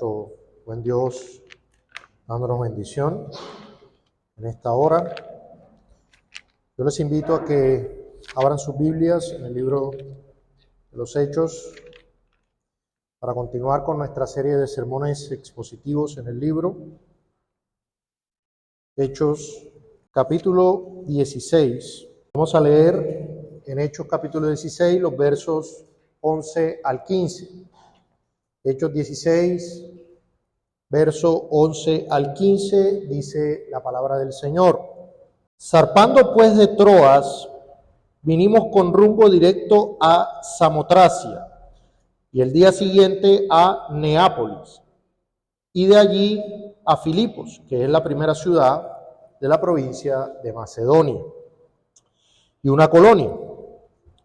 Nuestro buen Dios dándonos bendición en esta hora. Yo les invito a que abran sus Biblias en el libro de los Hechos para continuar con nuestra serie de sermones expositivos en el libro. Hechos capítulo 16. Vamos a leer en Hechos capítulo 16 los versos 11 al 15. Hechos 16, verso 11 al 15, dice la palabra del Señor. Zarpando pues de Troas, vinimos con rumbo directo a Samotracia, y el día siguiente a Neápolis, y de allí a Filipos, que es la primera ciudad de la provincia de Macedonia, y una colonia.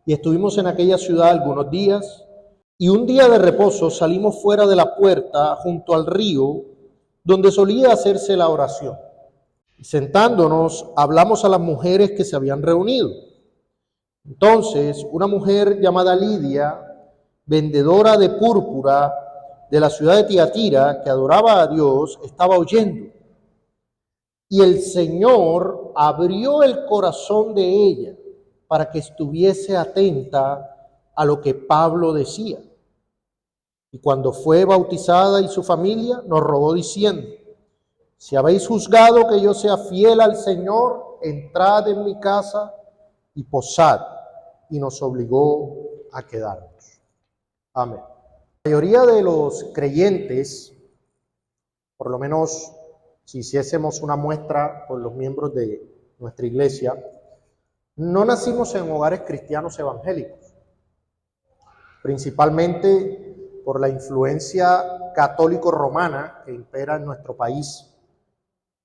Y estuvimos en aquella ciudad algunos días, y un día de reposo salimos fuera de la puerta junto al río donde solía hacerse la oración. Y sentándonos, hablamos a las mujeres que se habían reunido. Entonces, una mujer llamada Lidia, vendedora de púrpura de la ciudad de Tiatira, que adoraba a Dios, estaba oyendo. Y el Señor abrió el corazón de ella para que estuviese atenta a lo que Pablo decía. Y cuando fue bautizada y su familia, nos rogó diciendo: si habéis juzgado que yo sea fiel al Señor, entrad en mi casa y posad. Y nos obligó a quedarnos. Amén. La mayoría de los creyentes, por lo menos si hiciésemos una muestra con los miembros de nuestra iglesia, no nacimos en hogares cristianos evangélicos, principalmente por la influencia católico-romana que impera en nuestro país.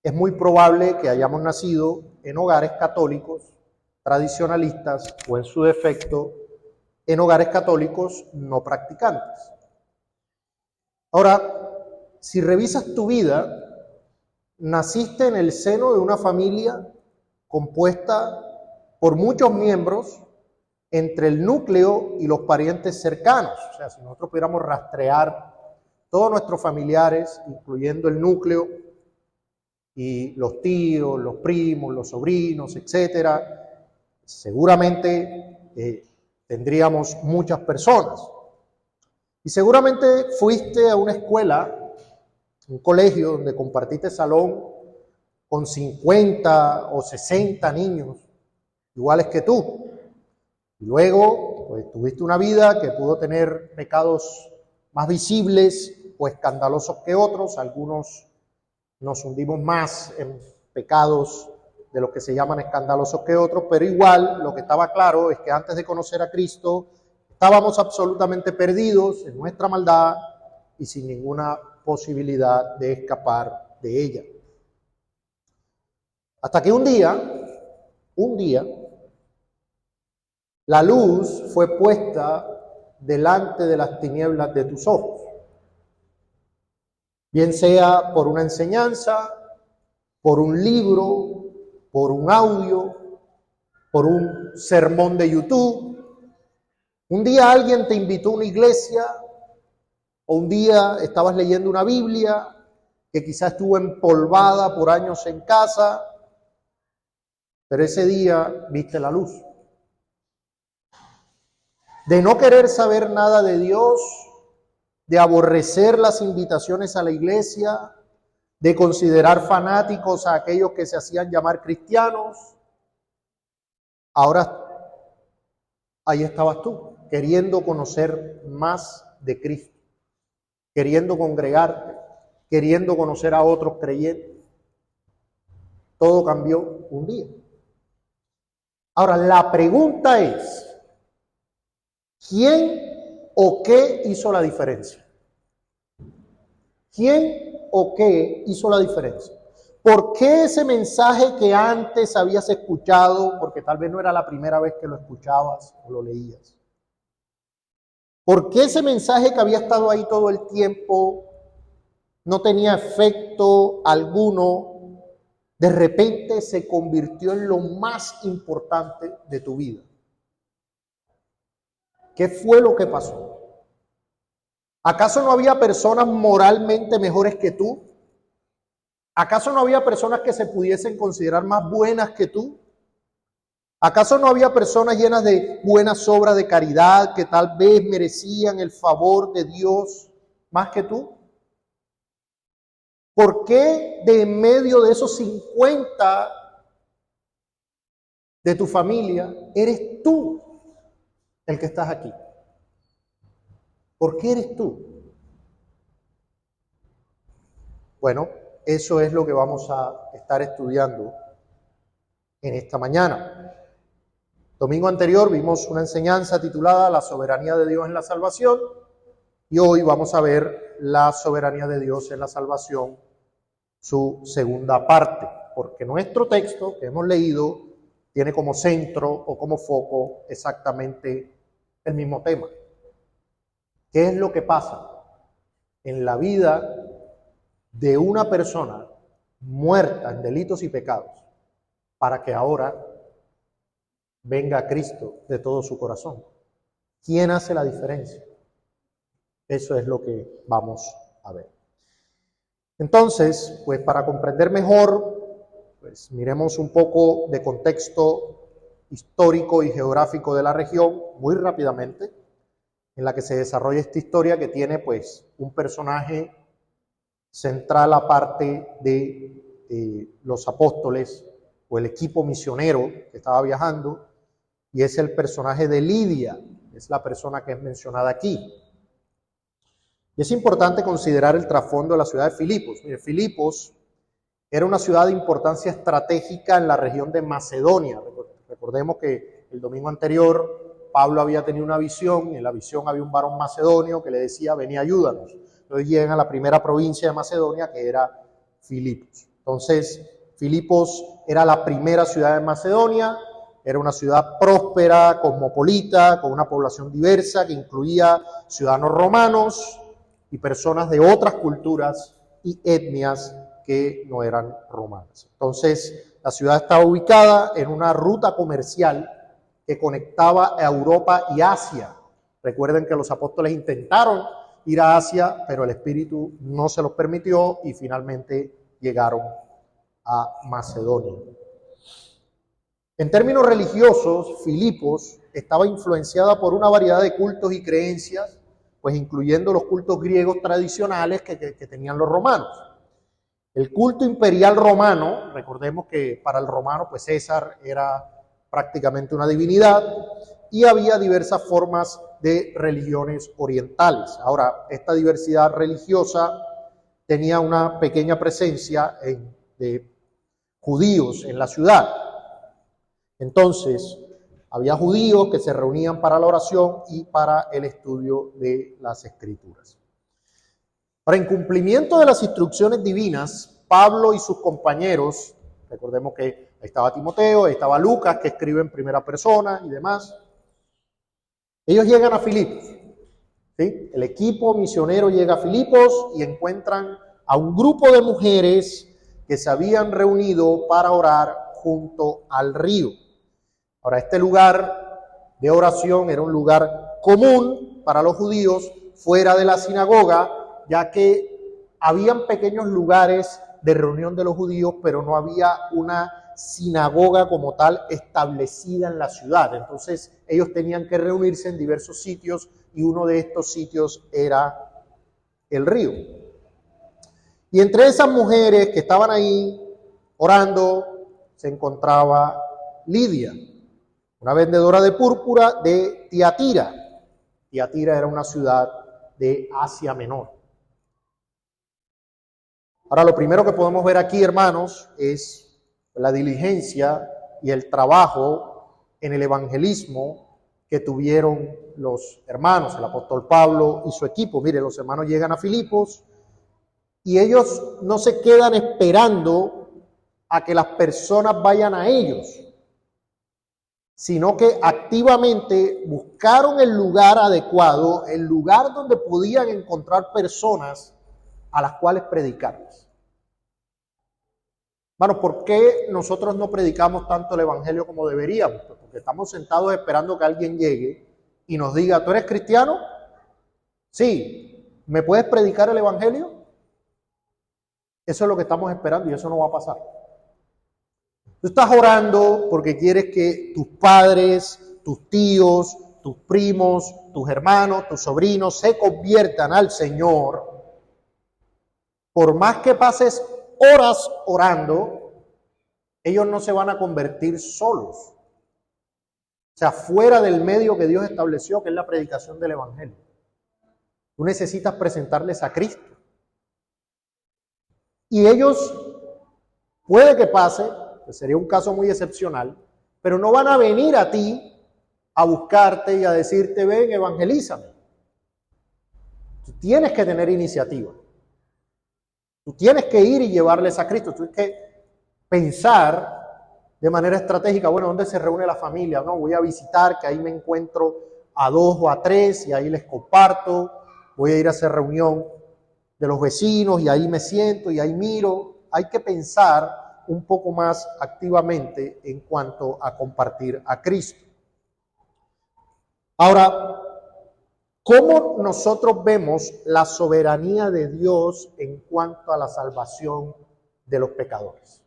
Es muy probable que hayamos nacido en hogares católicos tradicionalistas o, en su defecto, en hogares católicos no practicantes. Ahora, si revisas tu vida, naciste en el seno de una familia compuesta por muchos miembros entre el núcleo y los parientes cercanos. O sea, si nosotros pudiéramos rastrear todos nuestros familiares, incluyendo el núcleo y los tíos, los primos, los sobrinos, etcétera, seguramente tendríamos muchas personas. Y seguramente fuiste a una escuela, un colegio donde compartiste salón con 50 o 60 niños iguales que tú. Y luego, pues, tuviste una vida que pudo tener pecados más visibles o escandalosos que otros. Algunos nos hundimos más en pecados de los que se llaman escandalosos que otros, pero igual lo que estaba claro es que antes de conocer a Cristo estábamos absolutamente perdidos en nuestra maldad y sin ninguna posibilidad de escapar de ella. Hasta que un día, la luz fue puesta delante de las tinieblas de tus ojos, bien sea por una enseñanza, por un libro, por un audio, por un sermón de YouTube. Un día alguien te invitó a una iglesia, o un día estabas leyendo una Biblia que quizás estuvo empolvada por años en casa, pero ese día viste la luz. De no querer saber nada de Dios, de aborrecer las invitaciones a la iglesia, de considerar fanáticos a aquellos que se hacían llamar cristianos, ahora ahí estabas tú, queriendo conocer más de Cristo, queriendo congregarte, queriendo conocer a otros creyentes. Todo cambió un día. Ahora, la pregunta es: ¿quién o qué hizo la diferencia? ¿Quién o qué hizo la diferencia? ¿Por qué ese mensaje que antes habías escuchado, porque tal vez no era la primera vez que lo escuchabas o lo leías? ¿Por qué ese mensaje que había estado ahí todo el tiempo no tenía efecto alguno? De repente se convirtió en lo más importante de tu vida. ¿Qué fue lo que pasó? ¿Acaso no había personas moralmente mejores que tú? ¿Acaso no había personas que se pudiesen considerar más buenas que tú? ¿Acaso no había personas llenas de buenas obras de caridad que tal vez merecían el favor de Dios más que tú? ¿Por qué de en medio de esos 50 de tu familia eres tú el que estás aquí? ¿Por qué eres tú? Bueno, eso es lo que vamos a estar estudiando en esta mañana. Domingo anterior vimos una enseñanza titulada La soberanía de Dios en la salvación y hoy vamos a ver la soberanía de Dios en la salvación, su segunda parte, porque nuestro texto que hemos leído tiene como centro o como foco exactamente el mismo tema. ¿Qué es lo que pasa en la vida de una persona muerta en delitos y pecados para que ahora venga a Cristo de todo su corazón? ¿Quién hace la diferencia? Eso es lo que vamos a ver. Entonces, pues para comprender mejor, pues miremos un poco de contexto histórico y geográfico de la región muy rápidamente, en la que se desarrolla esta historia que tiene pues un personaje central aparte de los apóstoles o el equipo misionero que estaba viajando, y es el personaje de Lidia, es la persona que es mencionada aquí. Y es importante considerar el trasfondo de la ciudad de Filipos. Mire, Filipos era una ciudad de importancia estratégica en la región de Macedonia. Recordemos que el domingo anterior Pablo había tenido una visión, y en la visión había un varón macedonio que le decía, ven y ayúdanos. Entonces llegan a la primera provincia de Macedonia, que era Filipos. Entonces, Filipos era la primera ciudad de Macedonia, era una ciudad próspera, cosmopolita, con una población diversa que incluía ciudadanos romanos y personas de otras culturas y etnias que no eran romanas. Entonces, la ciudad estaba ubicada en una ruta comercial que conectaba a Europa y Asia. Recuerden que los apóstoles intentaron ir a Asia, pero el Espíritu no se los permitió y finalmente llegaron a Macedonia. En términos religiosos, Filipos estaba influenciada por una variedad de cultos y creencias, pues incluyendo los cultos griegos tradicionales que tenían los romanos. El culto imperial romano, recordemos que para el romano pues César era prácticamente una divinidad, y había diversas formas de religiones orientales. Ahora, esta diversidad religiosa tenía una pequeña presencia de judíos en la ciudad. Entonces, había judíos que se reunían para la oración y para el estudio de las Escrituras. Para en cumplimiento de las instrucciones divinas, Pablo y sus compañeros, recordemos que ahí estaba Timoteo, ahí estaba Lucas, que escribe en primera persona y demás, ellos llegan a Filipos, ¿sí? El equipo misionero llega a Filipos y encuentran a un grupo de mujeres que se habían reunido para orar junto al río. Ahora, este lugar de oración era un lugar común para los judíos fuera de la sinagoga, ya que habían pequeños lugares de reunión de los judíos, pero no había una sinagoga como tal establecida en la ciudad. Entonces, ellos tenían que reunirse en diversos sitios y uno de estos sitios era el río. Y entre esas mujeres que estaban ahí orando se encontraba Lidia, una vendedora de púrpura de Tiatira. Tiatira era una ciudad de Asia Menor. Ahora, lo primero que podemos ver aquí, hermanos, es la diligencia y el trabajo en el evangelismo que tuvieron los hermanos, el apóstol Pablo y su equipo. Mire, los hermanos llegan a Filipos y ellos no se quedan esperando a que las personas vayan a ellos, sino que activamente buscaron el lugar adecuado, el lugar donde podían encontrar personas a las cuales predicarles. Bueno, ¿por qué nosotros no predicamos tanto el evangelio como deberíamos? Pues porque estamos sentados esperando que alguien llegue y nos diga, ¿tú eres cristiano? Sí. ¿Me puedes predicar el evangelio? Eso es lo que estamos esperando y eso no va a pasar. Tú estás orando porque quieres que tus padres, tus tíos, tus primos, tus hermanos, tus sobrinos se conviertan al Señor. Por más que pases horas orando, ellos no se van a convertir solos. O sea, fuera del medio que Dios estableció, que es la predicación del evangelio. Tú necesitas presentarles a Cristo. Y ellos, puede que pase, que sería un caso muy excepcional, pero no van a venir a ti a buscarte y a decirte, ven, evangelízame. Tú tienes que tener iniciativa. Tú tienes que ir y llevarles a Cristo. Tú tienes que pensar de manera estratégica, bueno, ¿dónde se reúne la familia? No, voy a visitar, que ahí me encuentro a 2 o a 3 y ahí les comparto. Voy a ir a hacer reunión de los vecinos y ahí me siento y ahí miro. Hay que pensar un poco más activamente en cuanto a compartir a Cristo. Ahora, ¿cómo nosotros vemos la soberanía de Dios en cuanto a la salvación de los pecadores?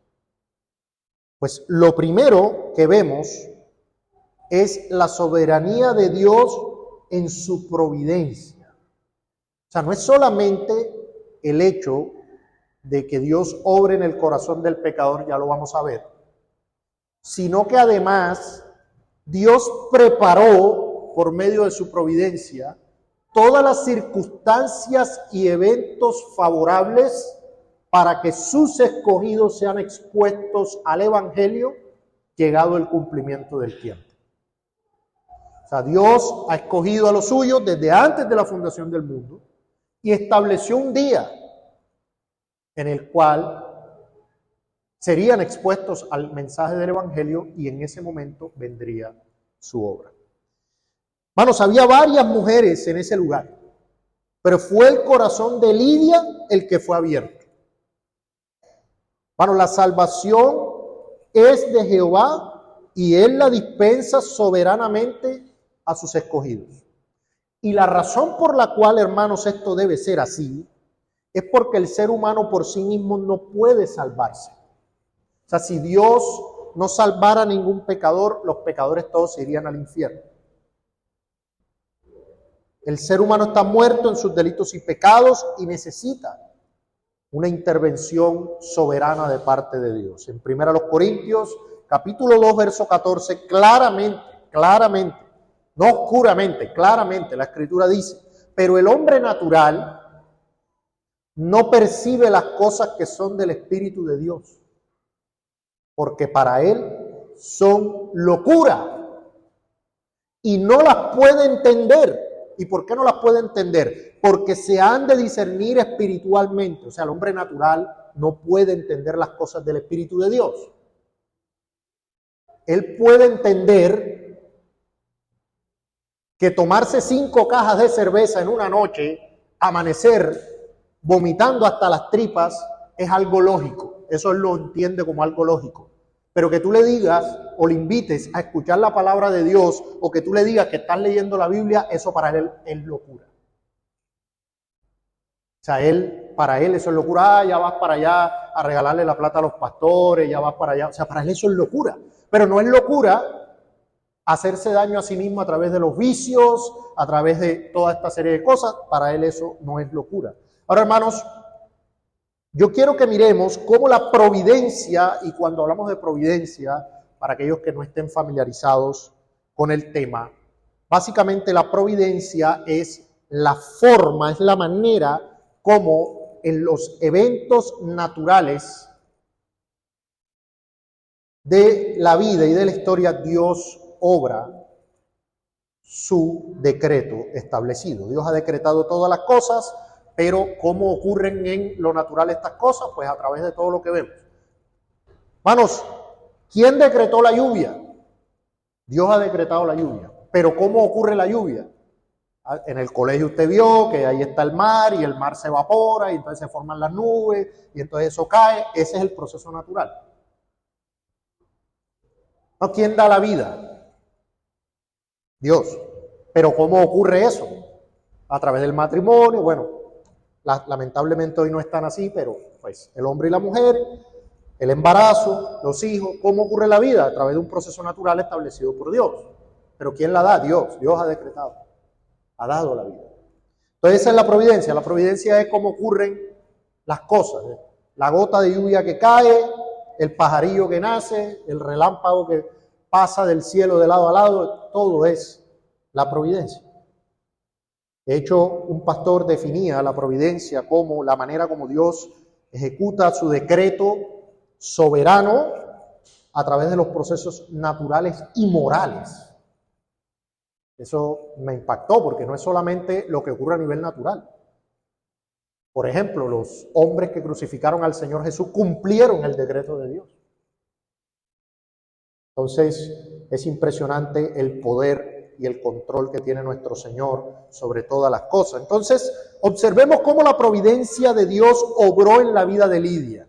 Pues lo primero que vemos es la soberanía de Dios en su providencia. O sea, no es solamente el hecho de que Dios obre en el corazón del pecador, ya lo vamos a ver, sino que además Dios preparó por medio de su providencia todas las circunstancias y eventos favorables para que sus escogidos sean expuestos al evangelio llegado el cumplimiento del tiempo. O sea, Dios ha escogido a los suyos desde antes de la fundación del mundo y estableció un día en el cual serían expuestos al mensaje del evangelio y en ese momento vendría su obra. Hermanos, había varias mujeres en ese lugar, pero fue el corazón de Lidia el que fue abierto. Bueno, la salvación es de Jehová y Él la dispensa soberanamente a sus escogidos. Y la razón por la cual, hermanos, esto debe ser así, es porque el ser humano por sí mismo no puede salvarse. O sea, si Dios no salvara a ningún pecador, los pecadores todos se irían al infierno. El ser humano está muerto en sus delitos y pecados y necesita una intervención soberana de parte de Dios. En 1 Corintios, capítulo 2, verso 14, claramente, no oscuramente, claramente, la Escritura dice, pero el hombre natural no percibe las cosas que son del Espíritu de Dios, porque para él son locura y no las puede entender. ¿Y por qué no las puede entender? Porque se han de discernir espiritualmente. O sea, el hombre natural no puede entender las cosas del Espíritu de Dios. Él puede entender que tomarse 5 cajas de cerveza en una noche, amanecer vomitando hasta las tripas, es algo lógico. Eso él lo entiende como algo lógico. Pero que tú le digas o le invites a escuchar la palabra de Dios o que tú le digas que estás leyendo la Biblia, eso para él es locura. O sea, para él eso es locura. Ya vas para allá a regalarle la plata a los pastores, ya vas para allá. O sea, para él eso es locura. Pero no es locura hacerse daño a sí mismo a través de los vicios, a través de toda esta serie de cosas. Para él eso no es locura. Ahora, hermanos, yo quiero que miremos cómo la providencia, y cuando hablamos de providencia, para aquellos que no estén familiarizados con el tema, básicamente la providencia es la forma, es la manera como en los eventos naturales de la vida y de la historia Dios obra su decreto establecido. Dios ha decretado todas las cosas, pero ¿cómo ocurren en lo natural estas cosas? Pues a través de todo lo que vemos. Hermanos, ¿quién decretó la lluvia? Dios ha decretado la lluvia. Pero ¿cómo ocurre la lluvia? En el colegio usted vio que ahí está el mar y el mar se evapora y entonces se forman las nubes y entonces eso cae. Ese es el proceso natural. ¿No? ¿Quién da la vida? Dios. Pero ¿cómo ocurre eso? A través del matrimonio. Bueno, Lamentablemente hoy no están así, pero pues el hombre y la mujer, el embarazo, los hijos, ¿cómo ocurre la vida? A través de un proceso natural establecido por Dios. Pero ¿quién la da? Dios. Dios ha decretado, ha dado la vida. Entonces esa es la providencia. La providencia es cómo ocurren las cosas. La gota de lluvia que cae, el pajarillo que nace, el relámpago que pasa del cielo de lado a lado, todo es la providencia. De hecho, un pastor definía la providencia como la manera como Dios ejecuta su decreto soberano a través de los procesos naturales y morales. Eso me impactó porque no es solamente lo que ocurre a nivel natural. Por ejemplo, los hombres que crucificaron al Señor Jesús cumplieron el decreto de Dios. Entonces, es impresionante el poder y el control que tiene nuestro Señor sobre todas las cosas. Entonces, observemos cómo la providencia de Dios obró en la vida de Lidia.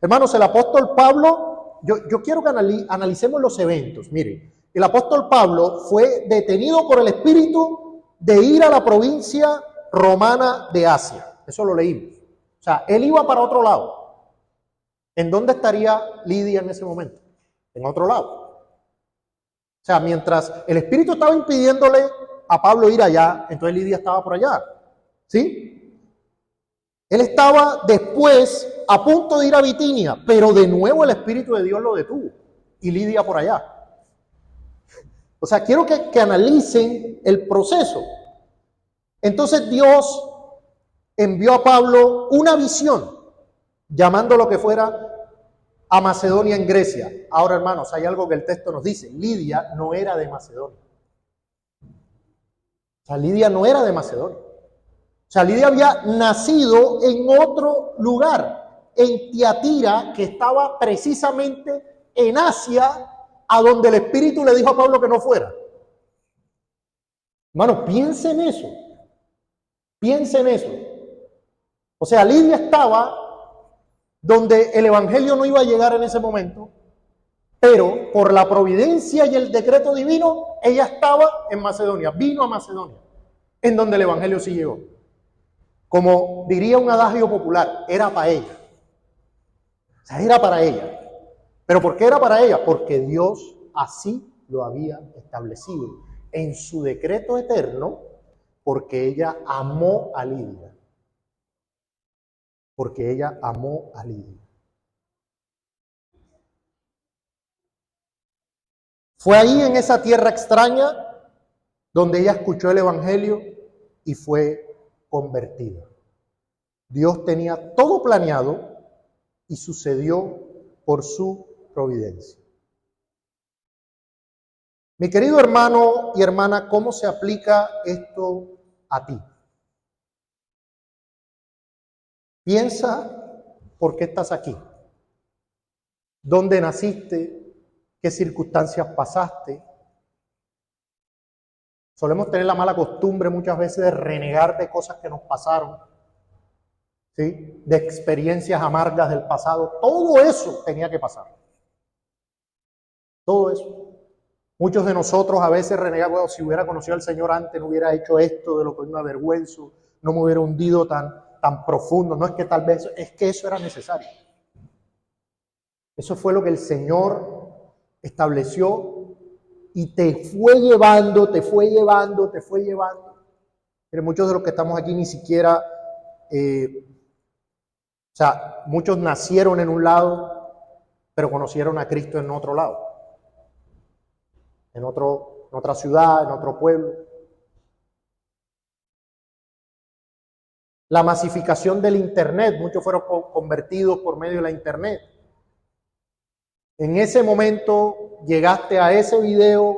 Hermanos, el apóstol Pablo, yo quiero que analicemos los eventos. Miren, el apóstol Pablo fue detenido por el Espíritu de ir a la provincia romana de Asia. Eso lo leímos. O sea, él iba para otro lado. ¿En dónde estaría Lidia en ese momento? En otro lado. O sea, mientras el Espíritu estaba impidiéndole a Pablo ir allá, entonces Lidia estaba por allá. ¿Sí? Él estaba después a punto de ir a Bitinia, pero de nuevo el Espíritu de Dios lo detuvo. Y Lidia por allá. O sea, quiero que analicen el proceso. Entonces Dios envió a Pablo una visión, llamando lo que fuera a Macedonia en Grecia. Ahora, hermanos, hay algo que el texto nos dice. Lidia no era de Macedonia. O sea, Lidia no era de Macedonia. O sea, Lidia había nacido en otro lugar, en Tiatira, que estaba precisamente en Asia, a donde el Espíritu le dijo a Pablo que no fuera. Hermanos, piensen en eso. Piensen en eso. O sea, Lidia estaba donde el evangelio no iba a llegar en ese momento, pero por la providencia y el decreto divino, ella estaba en Macedonia, vino a Macedonia, en donde el evangelio sí llegó. Como diría un adagio popular, era para ella. O sea, era para ella. ¿Pero por qué era para ella? Porque Dios así lo había establecido en su decreto eterno, porque ella amó a Lidia. Porque ella amó a Lidia. Fue ahí en esa tierra extraña donde ella escuchó el evangelio y fue convertida. Dios tenía todo planeado y sucedió por su providencia. Mi querido hermano y hermana, ¿cómo se aplica esto a ti? Piensa por qué estás aquí, dónde naciste, qué circunstancias pasaste. Solemos tener la mala costumbre muchas veces de renegar de cosas que nos pasaron, ¿sí? De experiencias amargas del pasado. Todo eso tenía que pasar. Todo eso. Muchos de nosotros a veces renegamos, bueno, si hubiera conocido al Señor antes, no hubiera hecho esto de lo que hoy me avergüenzo, no me hubiera hundido tan profundo. No es que tal vez, es que eso era necesario. Eso fue lo que el Señor estableció y te fue llevando, te fue llevando, te fue llevando. Pero muchos de los que estamos aquí ni siquiera, o sea, muchos nacieron en un lado, pero conocieron a Cristo en otro lado. En otra ciudad, en otro pueblo. La masificación del Internet, muchos fueron convertidos por medio de la Internet. En ese momento llegaste a ese video,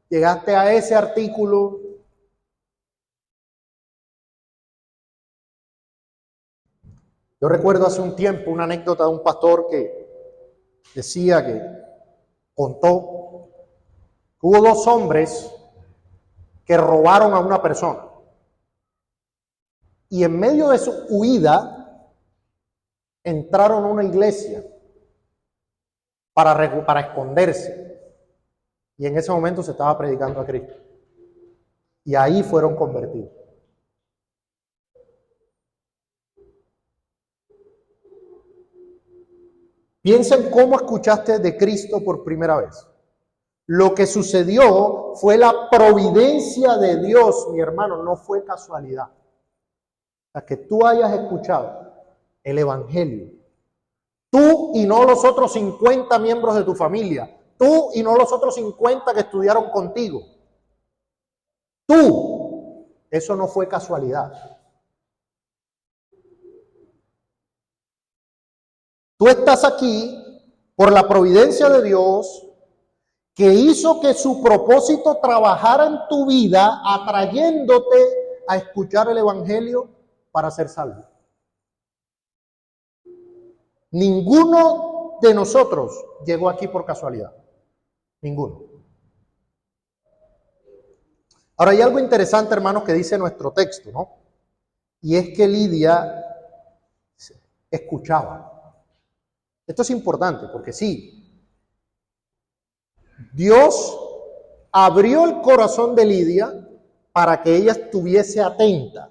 llegaste a ese artículo. Yo recuerdo hace un tiempo una anécdota de un pastor que decía que contó que hubo dos hombres que robaron a una persona. Y en medio de su huida entraron a una iglesia para esconderse. Y en ese momento se estaba predicando a Cristo. Y ahí fueron convertidos. Piensa en cómo escuchaste de Cristo por primera vez. Lo que sucedió fue la providencia de Dios, mi hermano, no fue casualidad. O sea, que tú hayas escuchado el Evangelio. Tú y no los otros 50 miembros de tu familia. Tú y no los otros 50 que estudiaron contigo. Tú. Eso no fue casualidad. Tú estás aquí por la providencia de Dios que hizo que su propósito trabajara en tu vida, atrayéndote a escuchar el Evangelio para ser salvo. Ninguno de nosotros llegó aquí por casualidad. Ninguno. Ahora hay algo interesante, hermanos, que dice nuestro texto, ¿no? Y es que Lidia escuchaba. Esto es importante porque sí, Dios abrió el corazón de Lidia para que ella estuviese atenta.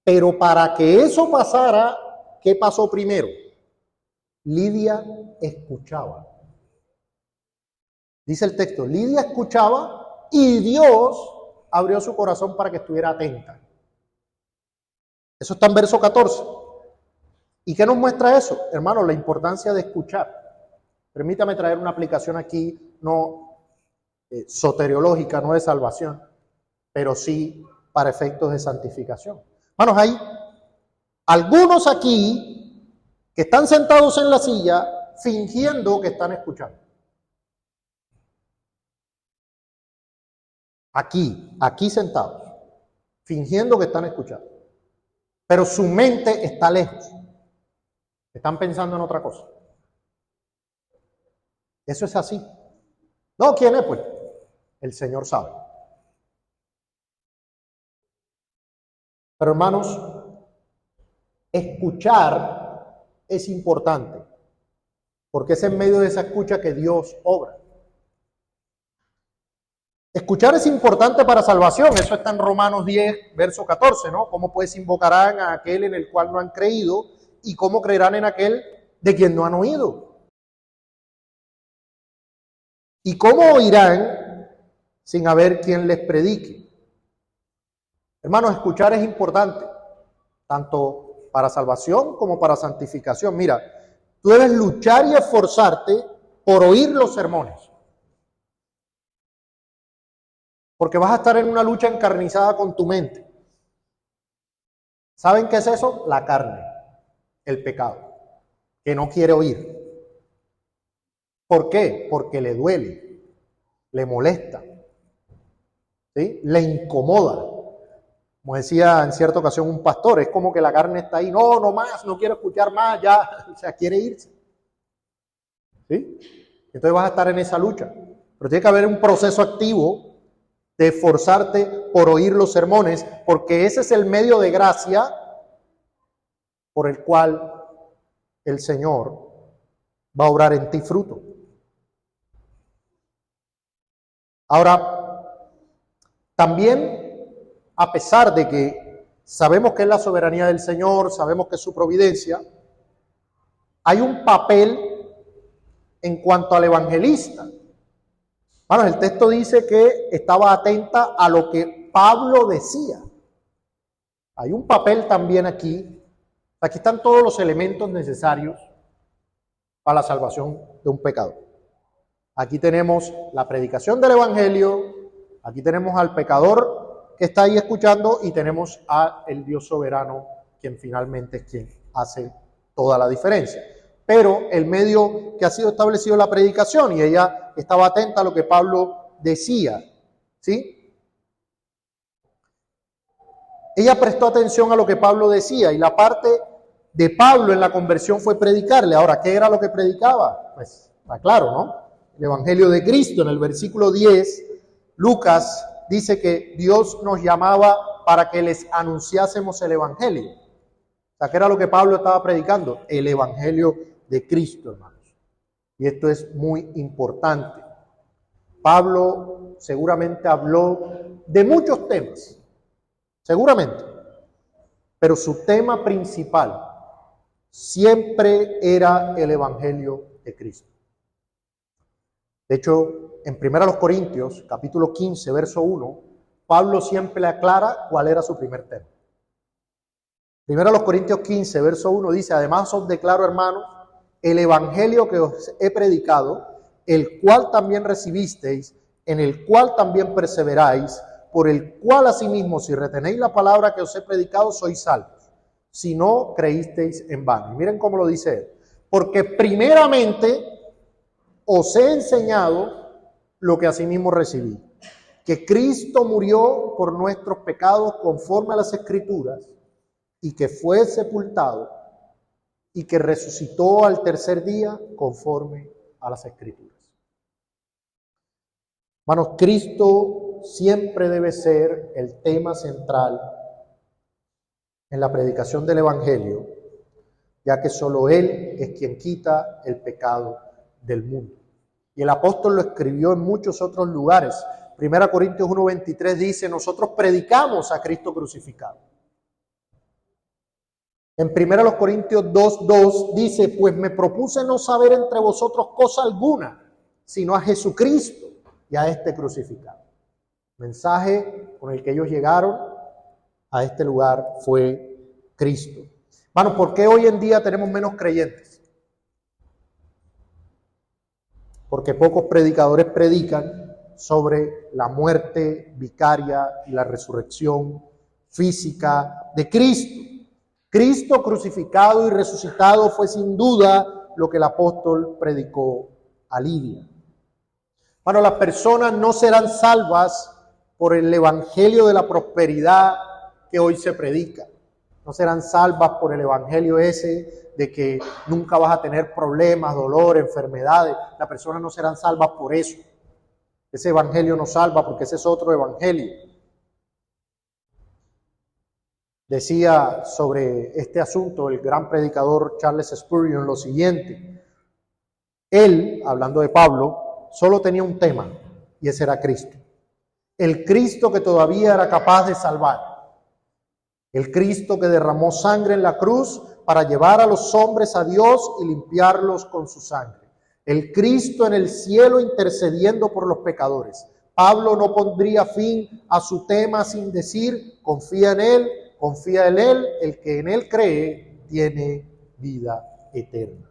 Pero para que eso pasara, ¿qué pasó primero? Lidia escuchaba. Dice el texto, Lidia escuchaba y Dios abrió su corazón para que estuviera atenta. Eso está en verso 14. ¿Y qué nos muestra eso? Hermanos, la importancia de escuchar. Permítame traer una aplicación aquí, no soteriológica, no de salvación, pero sí para efectos de santificación. Hermanos, hay algunos aquí que están sentados en la silla fingiendo que están escuchando. Aquí sentados, fingiendo que están escuchando. Pero su mente está lejos. Están pensando en otra cosa. Eso es así. No, ¿quién es? Pues el Señor sabe. Pero hermanos, escuchar es importante, porque es en medio de esa escucha que Dios obra. Escuchar es importante para salvación, eso está en Romanos 10, verso 14, ¿no? ¿Cómo pues invocarán a aquel en el cual no han creído y cómo creerán en aquel de quien no han oído? ¿Y cómo oirán sin haber quien les predique? Hermanos, escuchar es importante, tanto para salvación como para santificación. Mira, tú debes luchar y esforzarte por oír los sermones. Porque vas a estar en una lucha encarnizada con tu mente. ¿Saben qué es eso? La carne, el pecado, que no quiere oír. ¿Por qué? Porque le duele, le molesta, ¿sí? Le incomoda. Como decía en cierta ocasión un pastor, es como que la carne está ahí, no más, no quiero escuchar más, ya, o sea, quiere irse. ¿Sí? Entonces vas a estar en esa lucha. Pero tiene que haber un proceso activo de esforzarte por oír los sermones, porque ese es el medio de gracia por el cual el Señor va a obrar en ti fruto. Ahora, también, a pesar de que sabemos que es la soberanía del Señor, sabemos que es su providencia, hay un papel en cuanto al evangelista. Bueno, el texto dice que estaba atenta a lo que Pablo decía. Hay un papel también aquí. Aquí están todos los elementos necesarios para la salvación de un pecador. Aquí tenemos la predicación del evangelio, aquí tenemos al pecador que está ahí escuchando y tenemos al Dios soberano, quien finalmente es quien hace toda la diferencia. Pero el medio que ha sido establecido es la predicación y ella estaba atenta a lo que Pablo decía, ¿sí? Ella prestó atención a lo que Pablo decía y la parte de Pablo en la conversión fue predicarle. Ahora, ¿qué era lo que predicaba? Pues está claro, ¿no? El Evangelio de Cristo. En el versículo 10, Lucas dice que Dios nos llamaba para que les anunciásemos el Evangelio. O sea, ¿qué era lo que Pablo estaba predicando? El Evangelio de Cristo, hermanos. Y esto es muy importante. Pablo seguramente habló de muchos temas, seguramente, pero su tema principal, siempre era el evangelio de Cristo. De hecho, en 1 Corintios, capítulo 15, verso 1, Pablo siempre le aclara cuál era su primer tema. 1 Corintios 15, verso 1 dice: además os declaro, hermanos, el evangelio que os he predicado, el cual también recibisteis, en el cual también perseveráis, por el cual asimismo, si retenéis la palabra que os he predicado, sois salvos, si no creísteis en vano. Y miren cómo lo dice él: porque primeramente os he enseñado lo que asimismo recibí, que Cristo murió por nuestros pecados conforme a las Escrituras, y que fue sepultado, y que resucitó al tercer día conforme a las Escrituras. Hermanos, Cristo siempre debe ser el tema central en la predicación del Evangelio, ya que solo Él es quien quita el pecado del mundo. Y el apóstol lo escribió en muchos otros lugares. 1 Corintios 1:23 dice: nosotros predicamos a Cristo crucificado. En 1 Corintios 2:2 dice: pues me propuse no saber entre vosotros cosa alguna, sino a Jesucristo y a este crucificado. El mensaje con el que ellos llegaron a este lugar fue Cristo. Hermanos, ¿por qué hoy en día tenemos menos creyentes? Porque pocos predicadores predican sobre la muerte vicaria y la resurrección física de Cristo. Cristo crucificado y resucitado fue sin duda lo que el apóstol predicó a Lidia. Bueno, las personas no serán salvas por el evangelio de la prosperidad que hoy se predica. No serán salvas por el evangelio ese de que nunca vas a tener problemas, dolor, enfermedades. Las personas no serán salvas por eso. Ese evangelio no salva, porque ese es otro evangelio. Decía sobre este asunto el gran predicador Charles Spurgeon lo siguiente: él, hablando de Pablo, solo tenía un tema, y ese era Cristo. El Cristo que todavía era capaz de salvar. El Cristo que derramó sangre en la cruz para llevar a los hombres a Dios y limpiarlos con su sangre. El Cristo en el cielo intercediendo por los pecadores. Pablo no pondría fin a su tema sin decir: confía en Él, el que en Él cree tiene vida eterna.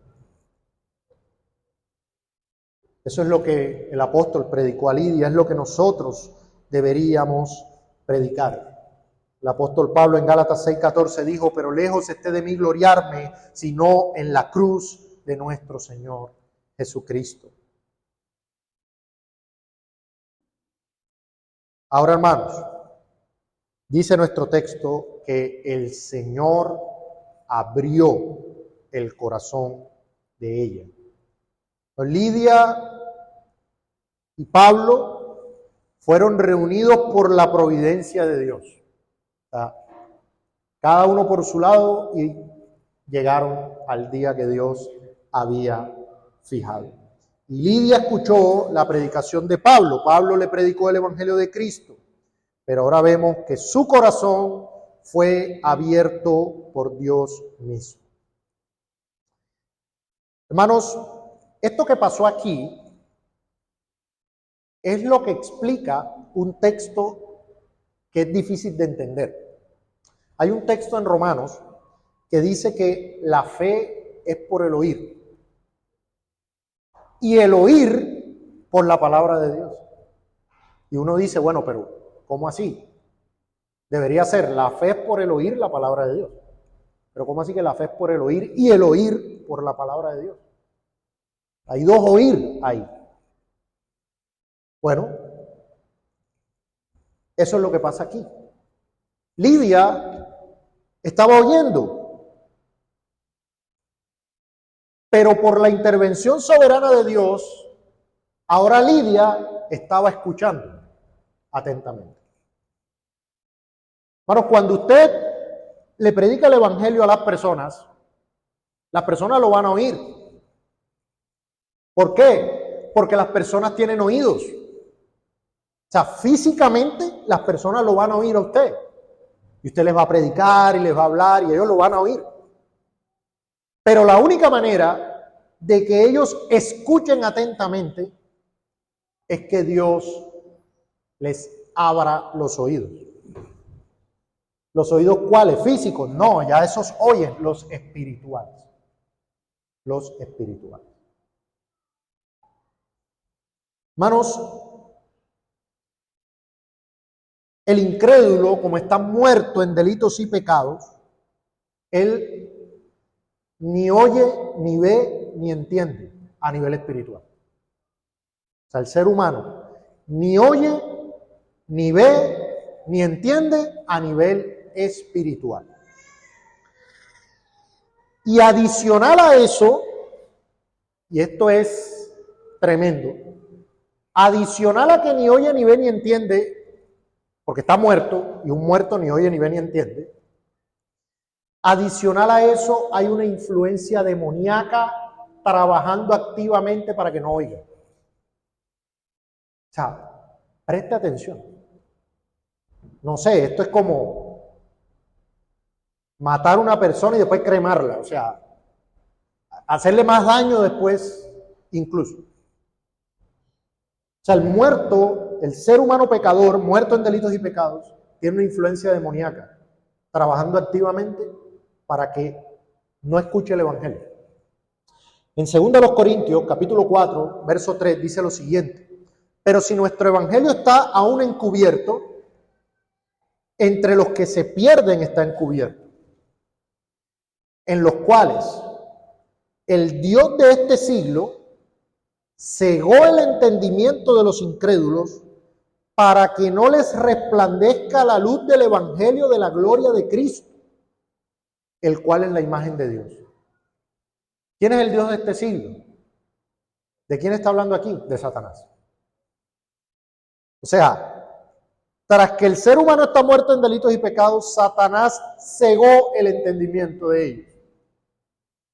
Eso es lo que el apóstol predicó a Lidia, es lo que nosotros deberíamos predicar. El apóstol Pablo en Gálatas 6:14 dijo: pero lejos esté de mí gloriarme, sino en la cruz de nuestro Señor Jesucristo. Ahora, hermanos, dice nuestro texto que el Señor abrió el corazón de ella. Lidia y Pablo fueron reunidos por la providencia de Dios. Cada uno por su lado, y llegaron al día que Dios había fijado. Y Lidia escuchó la predicación de Pablo. Pablo le predicó el evangelio de Cristo. Pero ahora vemos que su corazón fue abierto por Dios mismo. Hermanos, esto que pasó aquí es lo que explica un texto que es difícil de entender. Hay un texto en Romanos que dice que la fe es por el oír. Y el oír por la palabra de Dios. Y uno dice: bueno, pero ¿cómo así? Debería ser la fe es por el oír la palabra de Dios. Pero ¿cómo así que la fe es por el oír y el oír por la palabra de Dios? Hay dos oír ahí. Bueno, eso es lo que pasa aquí. Lidia estaba oyendo, pero por la intervención soberana de Dios, ahora Lidia estaba escuchando atentamente. Bueno, cuando usted le predica el evangelio a las personas lo van a oír. ¿Por qué? Porque las personas tienen oídos. O sea, físicamente las personas lo van a oír a usted. Y usted les va a predicar y les va a hablar y ellos lo van a oír. Pero la única manera de que ellos escuchen atentamente es que Dios les abra los oídos. ¿Los oídos cuáles? Físicos. No, ya esos oyen, los espirituales. Los espirituales. Hermanos, el incrédulo, como está muerto en delitos y pecados, él ni oye, ni ve, ni entiende a nivel espiritual. O sea, el ser humano ni oye, ni ve, ni entiende a nivel espiritual. Y adicional a eso, y esto es tremendo, adicional a que ni oye, ni ve, ni entiende, porque está muerto, y un muerto ni oye, ni ve, ni entiende, adicional a eso hay una influencia demoníaca trabajando activamente para que no oiga. O sea, preste atención. No sé, esto es como matar a una persona y después cremarla, o sea, hacerle más daño después incluso. O sea, el muerto, el ser humano pecador, muerto en delitos y pecados, tiene una influencia demoníaca, trabajando activamente para que no escuche el evangelio. En 2 Corintios, capítulo 4, verso 3, dice lo siguiente: pero si nuestro evangelio está aún encubierto, entre los que se pierden está encubierto, en los cuales el Dios de este siglo cegó el entendimiento de los incrédulos para que no les resplandezca la luz del evangelio de la gloria de Cristo, el cual es la imagen de Dios. ¿Quién es el Dios de este siglo? ¿De quién está hablando aquí? De Satanás. O sea, tras que el ser humano está muerto en delitos y pecados, Satanás cegó el entendimiento de ellos.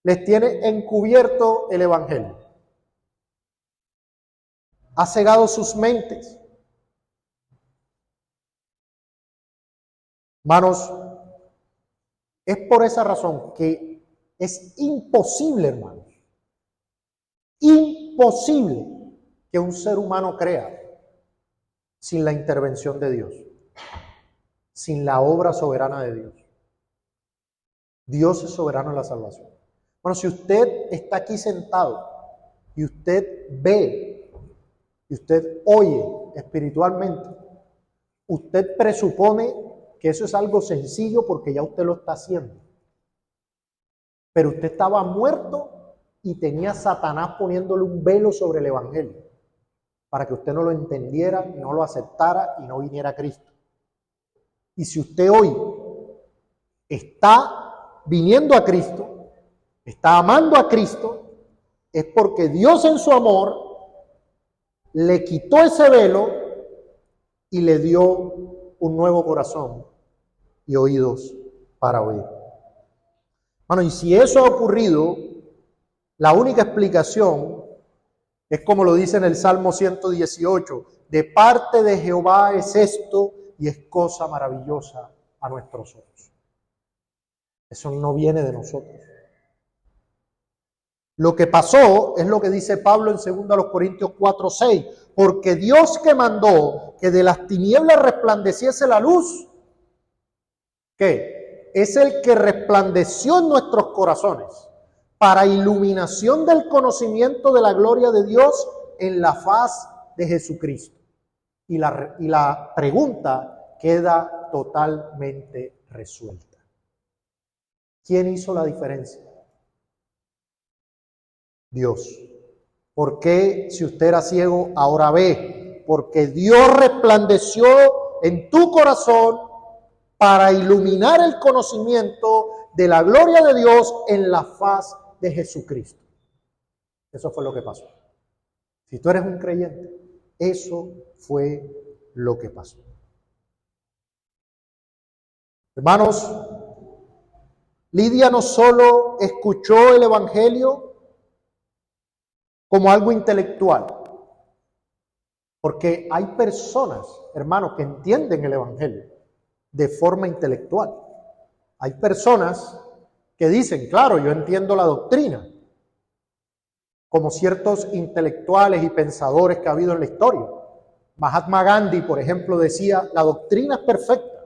Les tiene encubierto el evangelio. Ha cegado sus mentes. Hermanos, es por esa razón que es imposible, hermanos, imposible que un ser humano crea sin la intervención de Dios, sin la obra soberana de Dios. Dios es soberano en la salvación. Bueno, si usted está aquí sentado y usted ve y usted oye espiritualmente, usted presupone que eso es algo sencillo porque ya usted lo está haciendo. Pero usted estaba muerto y tenía a Satanás poniéndole un velo sobre el evangelio para que usted no lo entendiera, no lo aceptara y no viniera a Cristo. Y si usted hoy está viniendo a Cristo, está amando a Cristo, es porque Dios en su amor le quitó ese velo y le dio un nuevo corazón y oídos para oír. Bueno, y si eso ha ocurrido, la única explicación es como lo dice en el Salmo 118, de parte de Jehová es esto y es cosa maravillosa a nuestros ojos. Eso no viene de nosotros. Lo que pasó es lo que dice Pablo en 2 Corintios 4:6, porque Dios que mandó que de las tinieblas resplandeciese la luz, ¿qué? Es el que resplandeció en nuestros corazones para iluminación del conocimiento de la gloria de Dios en la faz de Jesucristo. Y la pregunta queda totalmente resuelta. ¿Quién hizo la diferencia? Dios. ¿Por qué si usted era ciego ahora ve? Porque Dios resplandeció en tu corazón para iluminar el conocimiento de la gloria de Dios en la faz de Jesucristo. Eso fue lo que pasó. Si tú eres un creyente, eso fue lo que pasó. Hermanos, Lidia no solo escuchó el evangelio como algo intelectual, porque hay personas, hermanos, que entienden el evangelio de forma intelectual. Hay personas que dicen, claro, yo entiendo la doctrina, como ciertos intelectuales y pensadores que ha habido en la historia. Mahatma Gandhi, por ejemplo, decía, la doctrina es perfecta.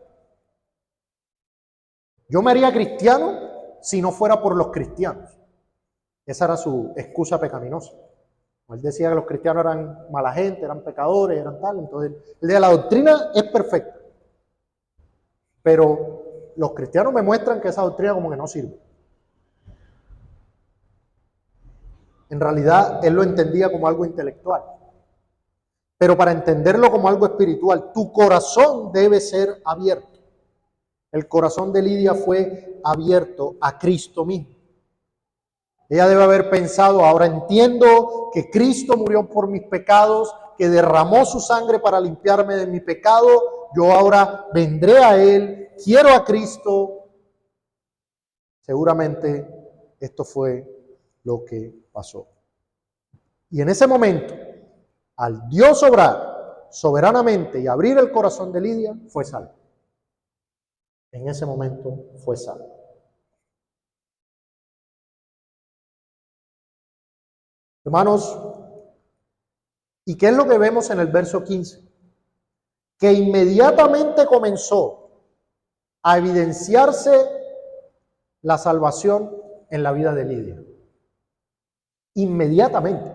Yo me haría cristiano si no fuera por los cristianos. Esa era su excusa pecaminosa. Él decía que los cristianos eran mala gente, eran pecadores, eran tal. Entonces, él decía, la doctrina es perfecta. Pero los cristianos me muestran que esa doctrina como que no sirve. En realidad, él lo entendía como algo intelectual. Pero para entenderlo como algo espiritual, tu corazón debe ser abierto. El corazón de Lidia fue abierto a Cristo mismo. Ella debe haber pensado, ahora entiendo que Cristo murió por mis pecados, que derramó su sangre para limpiarme de mi pecado. Yo ahora vendré a Él, quiero a Cristo. Seguramente esto fue lo que pasó. Y en ese momento, al Dios obrar soberanamente y abrir el corazón de Lidia, fue salvo. En ese momento fue salvo. Hermanos, ¿y qué es lo que vemos en el verso 15? Que inmediatamente comenzó a evidenciarse la salvación en la vida de Lidia. Inmediatamente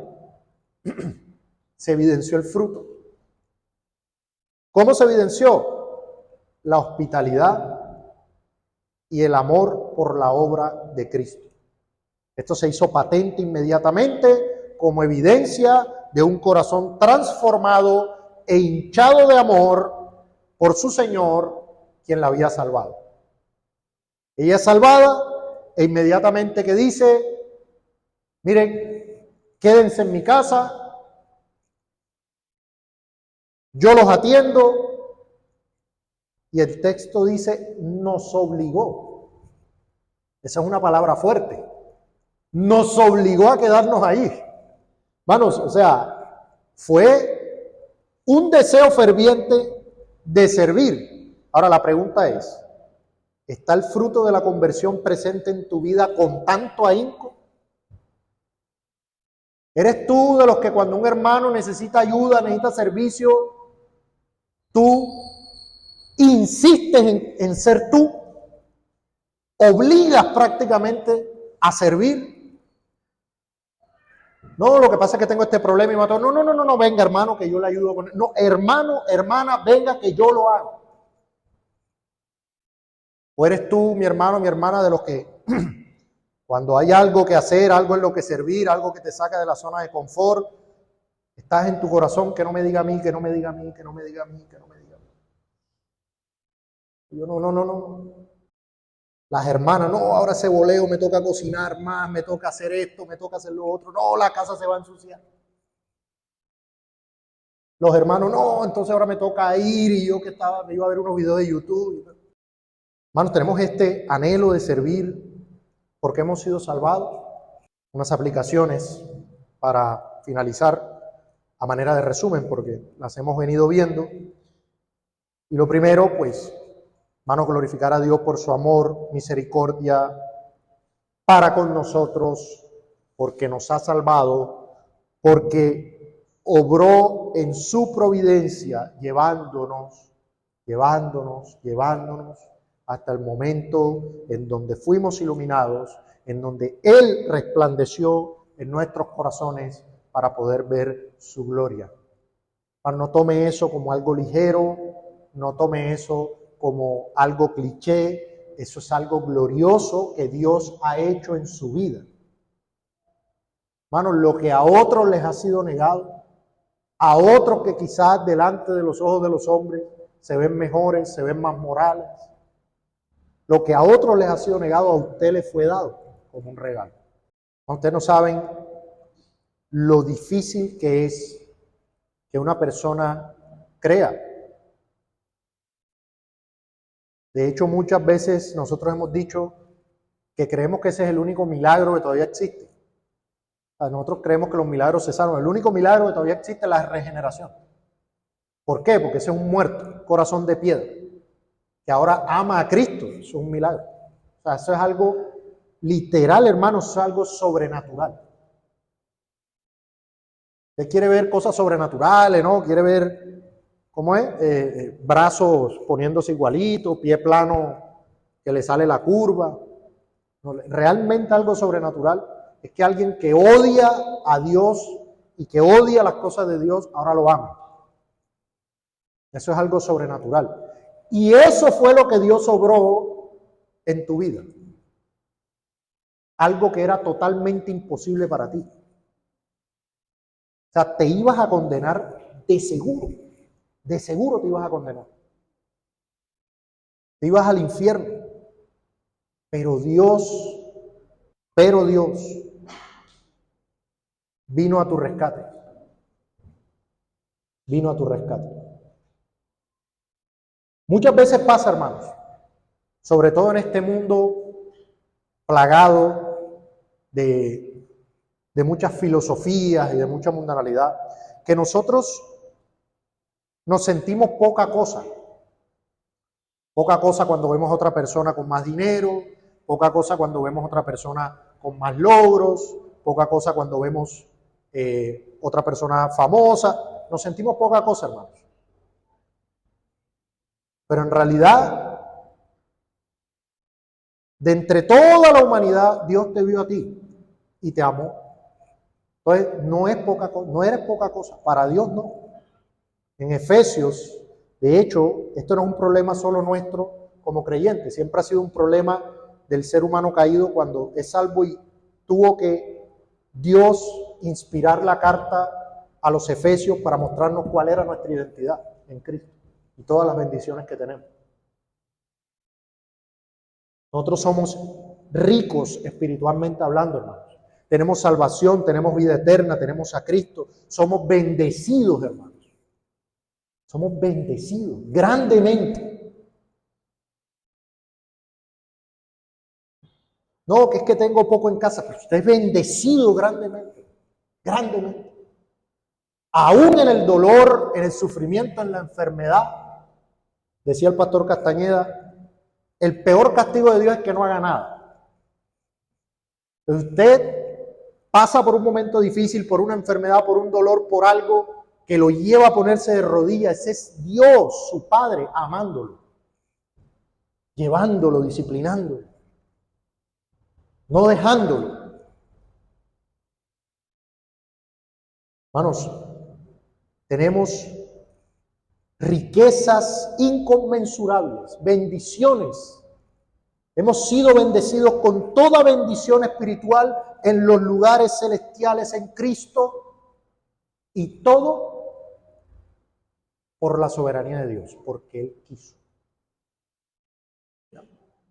se evidenció el fruto. ¿Cómo se evidenció? La hospitalidad y el amor por la obra de Cristo. Esto se hizo patente inmediatamente como evidencia de un corazón transformado e hinchado de amor por su Señor, quien la había salvado. Ella es salvada e inmediatamente que dice, miren, quédense en mi casa, yo los atiendo, y el texto dice, nos obligó. Esa es una palabra fuerte. Nos obligó a quedarnos ahí. Hermanos, o sea, fue un deseo ferviente de servir. Ahora la pregunta es, ¿está el fruto de la conversión presente en tu vida con tanto ahínco? ¿Eres tú de los que cuando un hermano necesita ayuda, necesita servicio, tú insistes en ser tú? ¿Obligas prácticamente a servir? No, lo que pasa es que tengo este problema y me mató. No, venga hermano que yo le ayudo con él. No, hermano, hermana, venga que yo lo hago. ¿O eres tú, mi hermano, mi hermana, de los que cuando hay algo que hacer, algo en lo que servir, algo que te saca de la zona de confort, estás en tu corazón que no me diga a mí, que no me diga a mí, que no me diga a mí, que no me diga a mí? Yo no. Las hermanas, no, ahora ese voleo me toca cocinar más, me toca hacer esto, me toca hacer lo otro. No, la casa se va a ensuciar. Los hermanos, no, entonces ahora me toca ir y yo que me iba a ver unos videos de YouTube. Hermanos, tenemos este anhelo de servir porque hemos sido salvados. Unas aplicaciones para finalizar a manera de resumen porque las hemos venido viendo. Y lo primero, pues, hermanos, glorificar a Dios por su amor, misericordia para con nosotros, porque nos ha salvado, porque obró en su providencia, llevándonos hasta el momento en donde fuimos iluminados, en donde Él resplandeció en nuestros corazones para poder ver su gloria. No tome eso como algo ligero, no tome eso como algo cliché, eso es algo glorioso que Dios ha hecho en su vida. Hermanos, lo que a otros les ha sido negado, a otros que quizás delante de los ojos de los hombres se ven mejores, se ven más morales, lo que a otros les ha sido negado, a usted les fue dado como un regalo. Ustedes no saben lo difícil que es que una persona crea. De hecho, muchas veces nosotros hemos dicho que creemos que ese es el único milagro que todavía existe. O sea, nosotros creemos que los milagros cesaron. El único milagro que todavía existe es la regeneración. ¿Por qué? Porque ese es un muerto, un corazón de piedra, que ahora ama a Cristo. Eso es un milagro. O sea, eso es algo literal, hermanos, es algo sobrenatural. Usted quiere ver cosas sobrenaturales, ¿no? Quiere ver, ¿cómo es? Brazos poniéndose igualitos, pie plano que le sale la curva. No, realmente algo sobrenatural es que alguien que odia a Dios y que odia las cosas de Dios, ahora lo ama. Eso es algo sobrenatural. Y eso fue lo que Dios obró en tu vida. Algo que era totalmente imposible para ti. O sea, te ibas a condenar de seguro te ibas a condenar. Te ibas al infierno. Pero Dios vino a tu rescate. Vino a tu rescate. Muchas veces pasa, hermanos, sobre todo en este mundo plagado de muchas filosofías y de mucha mundanalidad, que nosotros nos sentimos poca cosa. Poca cosa cuando vemos a otra persona con más dinero, poca cosa cuando vemos a otra persona con más logros, poca cosa cuando vemos otra persona famosa. Nos sentimos poca cosa, hermanos. Pero en realidad, de entre toda la humanidad, Dios te vio a ti y te amó. Entonces, no eres poca cosa. Para Dios no. En Efesios, de hecho, esto no es un problema solo nuestro como creyentes. Siempre ha sido un problema del ser humano caído cuando es salvo y tuvo que Dios inspirar la carta a los Efesios para mostrarnos cuál era nuestra identidad en Cristo y todas las bendiciones que tenemos. Nosotros somos ricos espiritualmente hablando, hermanos. Tenemos salvación, tenemos vida eterna, tenemos a Cristo. Somos bendecidos, hermanos. Somos bendecidos grandemente. No, que es que tengo poco en casa, pero usted es bendecido grandemente. Grandemente. Aún en el dolor, en el sufrimiento, en la enfermedad, decía el pastor Castañeda, el peor castigo de Dios es que no haga nada. Usted pasa por un momento difícil, por una enfermedad, por un dolor, por algo que lo lleva a ponerse de rodillas. Ese es Dios, su Padre, amándolo, llevándolo, disciplinándolo, no dejándolo. Hermanos, tenemos riquezas inconmensurables, bendiciones. Hemos sido bendecidos con toda bendición espiritual en los lugares celestiales en Cristo, y todo por la soberanía de Dios, porque Él quiso.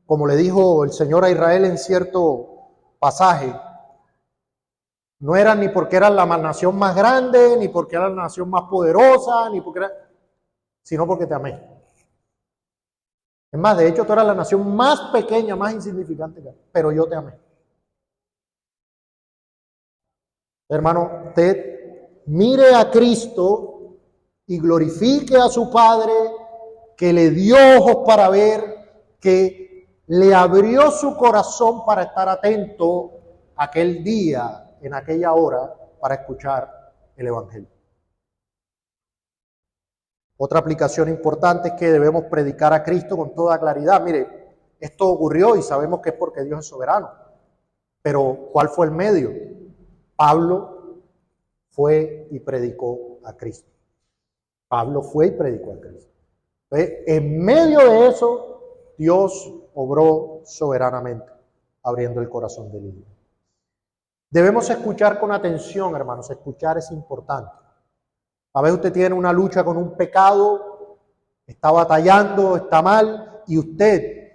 Como le dijo el Señor a Israel en cierto pasaje, no era ni porque eran la nación más grande, ni porque era la nación más poderosa, ni porque sino porque te amé. Es más, de hecho, tú eras la nación más pequeña, más insignificante, pero yo te amé. Hermano, usted mire a Cristo y glorifique a su Padre, que le dio ojos para ver, que le abrió su corazón para estar atento aquel día, en aquella hora, para escuchar el Evangelio. Otra aplicación importante es que debemos predicar a Cristo con toda claridad. Mire, esto ocurrió y sabemos que es porque Dios es soberano. Pero, ¿cuál fue el medio? Pablo fue y predicó a Cristo. Pablo fue y predicó a Cristo. Entonces, en medio de eso, Dios obró soberanamente, abriendo el corazón del hijo. Debemos escuchar con atención, hermanos. Escuchar es importante. A veces usted tiene una lucha con un pecado, está batallando, está mal, y usted,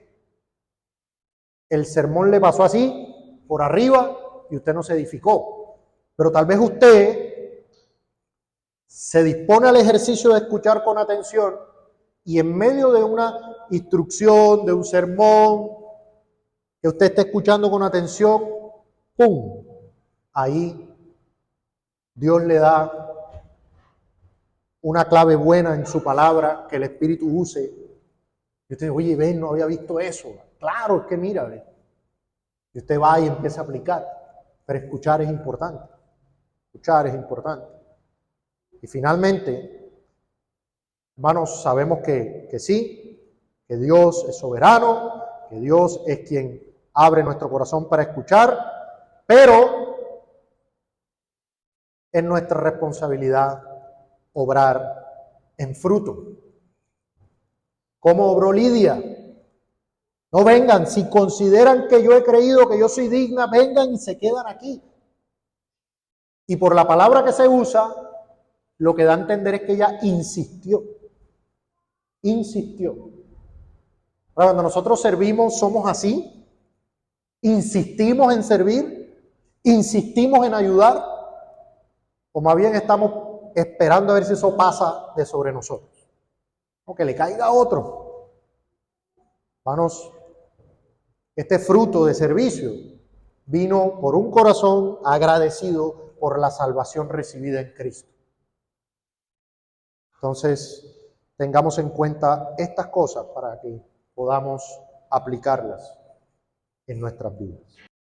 el sermón le pasó así, por arriba, y usted no se edificó. Pero tal vez usted se dispone al ejercicio de escuchar con atención, y en medio de una instrucción, de un sermón, que usted esté escuchando con atención, ¡pum! Ahí Dios le da una clave buena en su palabra, que el Espíritu use. Y usted dice, oye, ven, no había visto eso. Claro, es que mira, ¿ves? Y usted va y empieza a aplicar. Pero escuchar es importante. Escuchar es importante. Y finalmente, hermanos, sabemos que sí, que Dios es soberano, que Dios es quien abre nuestro corazón para escuchar, pero es nuestra responsabilidad obrar en fruto. ¿Cómo obró Lidia? No vengan, si consideran que yo he creído que yo soy digna, vengan y se quedan aquí. Y por la palabra que se usa, lo que da a entender es que ella insistió. Insistió. Ahora, cuando nosotros servimos, somos así. Insistimos en servir, insistimos en ayudar, o más bien estamos esperando a ver si eso pasa de sobre nosotros. O que le caiga a otro. Hermanos, este fruto de servicio vino por un corazón agradecido por la salvación recibida en Cristo. Entonces, tengamos en cuenta estas cosas para que podamos aplicarlas en nuestras vidas.